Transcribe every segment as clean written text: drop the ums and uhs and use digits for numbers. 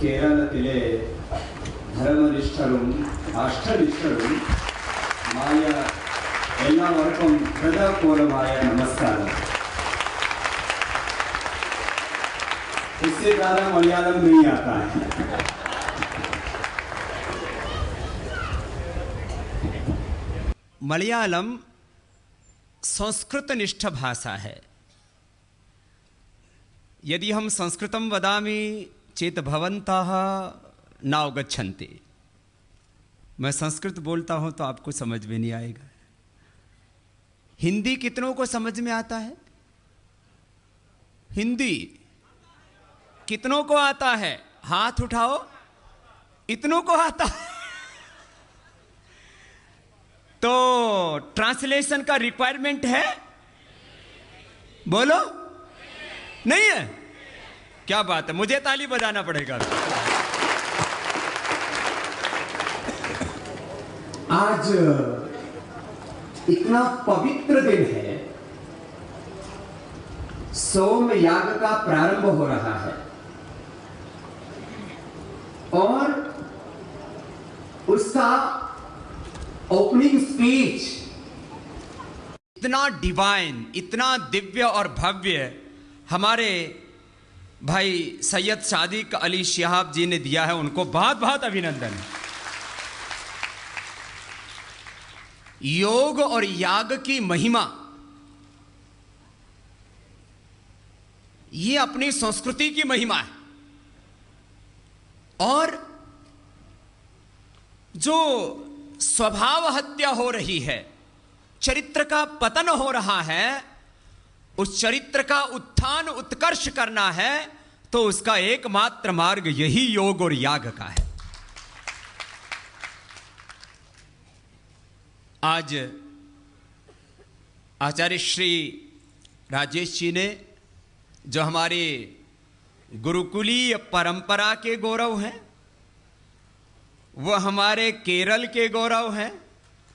കേരളത്തിലെ ധർമ്മനിഷ്ഠരും അഷ്ടനിഷ്ഠരും മായ എല്ലാവർക്കും ഹൃദയപൂർവമായ നമസ്കാരം. इससे ज़्यादा मलयालम नहीं आता है. मलयालम संस्कृतनिष्ठ भाषा है. यदि हम संस्कृतं वदामि चेत भवन्तः न अवगच्छन्ति. मैं संस्कृत बोलता हूं तो आपको समझ में नहीं आएगा. हिंदी कितनों को समझ में आता है? हिंदी कितनों को आता है? हाथ उठाओ. इतनों को आता है. तो ट्रांसलेशन का रिक्वायरमेंट है? बोलो. नहीं है? क्या बात है, मुझे ताली बजाना पड़ेगा. आज इतना पवित्र दिन है. सोम याग का प्रारंभ हो रहा है और उसका ओपनिंग स्पीच इतना डिवाइन, इतना दिव्य और भव्य हमारे भाई सैयद सादिक अली शिहाब जी ने दिया है. उनको बहुत बहुत अभिनंदन. योग और याग की महिमा ये अपनी संस्कृति की महिमा है. और जो स्वभाव हत्या हो रही है, चरित्र का पतन हो रहा है, उस चरित्र का उत्थान उत्कर्ष करना है तो उसका एकमात्र मार्ग यही योग और याग का है. आज आचार्य श्री राजेश जी ने जो हमारे गुरुकुलीय परंपरा के गौरव हैं, वह हमारे केरल के गौरव हैं,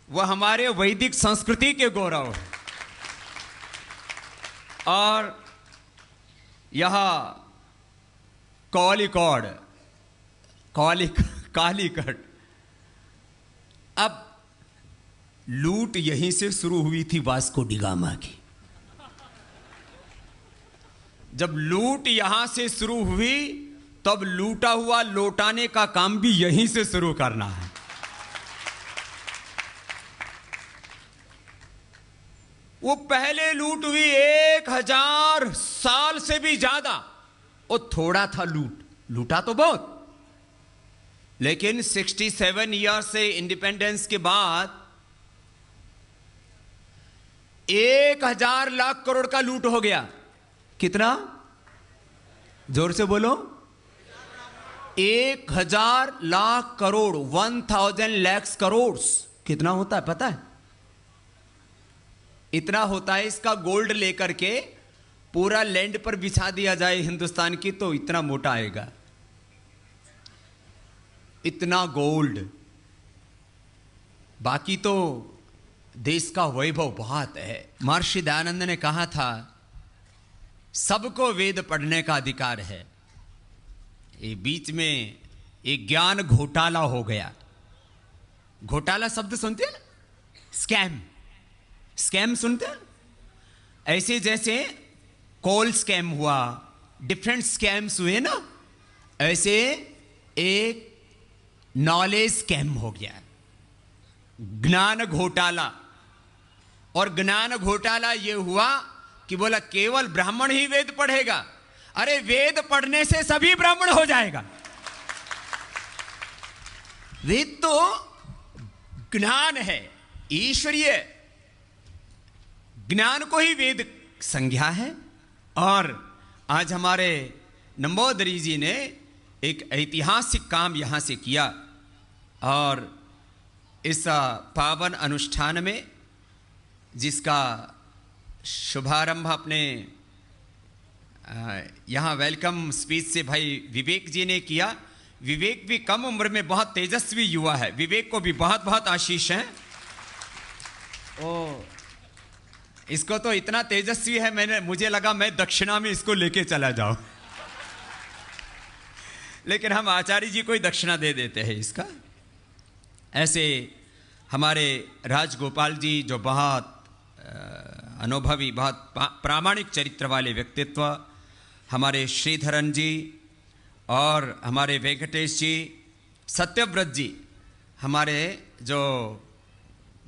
वह हमारे वैदिक संस्कृति के गौरव हैं. और यहाँ कालीकट, अब लूट यहीं से शुरू हुई थी वास्को डी गामा की. जब लूट यहां से शुरू हुई तब लूटा हुआ लौटाने का काम भी यहीं से शुरू करना है. वो पहले लूट हुई 1000 साल से भी ज्यादा. वो थोड़ा था लूटा तो बहुत, लेकिन 67 ईयर से इंडिपेंडेंस के बाद 1000 लाख करोड़ का लूट हो गया. कितना? जोर से बोलो. 1000 लाख करोड़, 1000 lakhs करोड़ कितना होता है पता है? इतना होता है. इसका गोल्ड लेकर के पूरा लैंड पर बिछा दिया जाए हिंदुस्तान की तो इतना मोटा आएगा. इतना गोल्ड. बाकी तो देश का वैभव बहुत है. महर्षि दयानंद ने कहा था सबको वेद पढ़ने का अधिकार है. ये बीच में एक ज्ञान घोटाला हो गया. घोटाला शब्द सुनते हैं ना? स्कैम सुनते हैं? ऐसे जैसे कॉल स्कैम हुआ, डिफरेंट स्कैम्स हुए ना, ऐसे एक नॉलेज स्कैम हो गया, ज्ञान घोटाला. और ज्ञान घोटाला ये हुआ कि बोला केवल ब्राह्मण ही वेद पढ़ेगा. अरे वेद पढ़ने से सभी ब्राह्मण हो जाएगा. वेद तो ज्ञान है, ईश्वरीय ज्ञान को ही वेद संज्ञा है. और आज हमारे नंबोदरी जी ने एक ऐतिहासिक काम यहां से किया. और इस पावन अनुष्ठान में जिसका शुभारंभ अपने यहाँ वेलकम स्पीच से भाई विवेक जी ने किया. विवेक भी कम उम्र में बहुत तेजस्वी युवा है. विवेक को भी बहुत बहुत आशीष है. ओ इसको तो इतना तेजस्वी है, मुझे लगा मैं दक्षिणा में इसको लेके चला जाऊं. लेकिन हम आचार्य जी को ही दक्षिणा दे देते हैं इसका। ऐसे हमारे राजगोपाल जी जो बहुत अनुभवी, बहुत प्रामाणिक चरित्र वाले व्यक्तित्व, हमारे श्रीधरन जी और हमारे वेंकटेश जी, सत्यव्रत जी, हमारे जो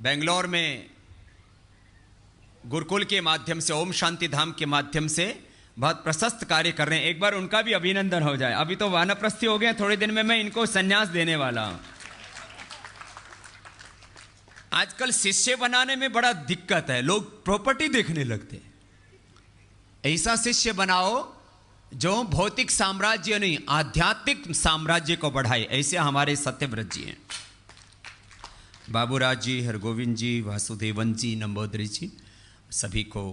बेंगलोर में गुरुकुल के माध्यम से, ओम शांति धाम के माध्यम से बहुत प्रशस्त कार्य कर रहे हैं। एक बार उनका भी अभिनंदन हो जाए। अभी तो वानप्रस्थी हो गए, थोड़े दिन में मैं इनको संन्यास देने वाला हूं। आजकल शिष्य बनाने में बड़ा दिक्कत है, लोग प्रॉपर्टी देखने लगते हैं। ऐसा शिष्य बनाओ जो भौतिक साम्राज्य नहीं, आध्यात्मिक साम्राज्य को बढ़ाए। ऐसे हमारे सत्यव्रत जी हैं। बाबूराज जी, हरगोविंद जी, वासुदेवन जी, नंबोदरी जी, सभी को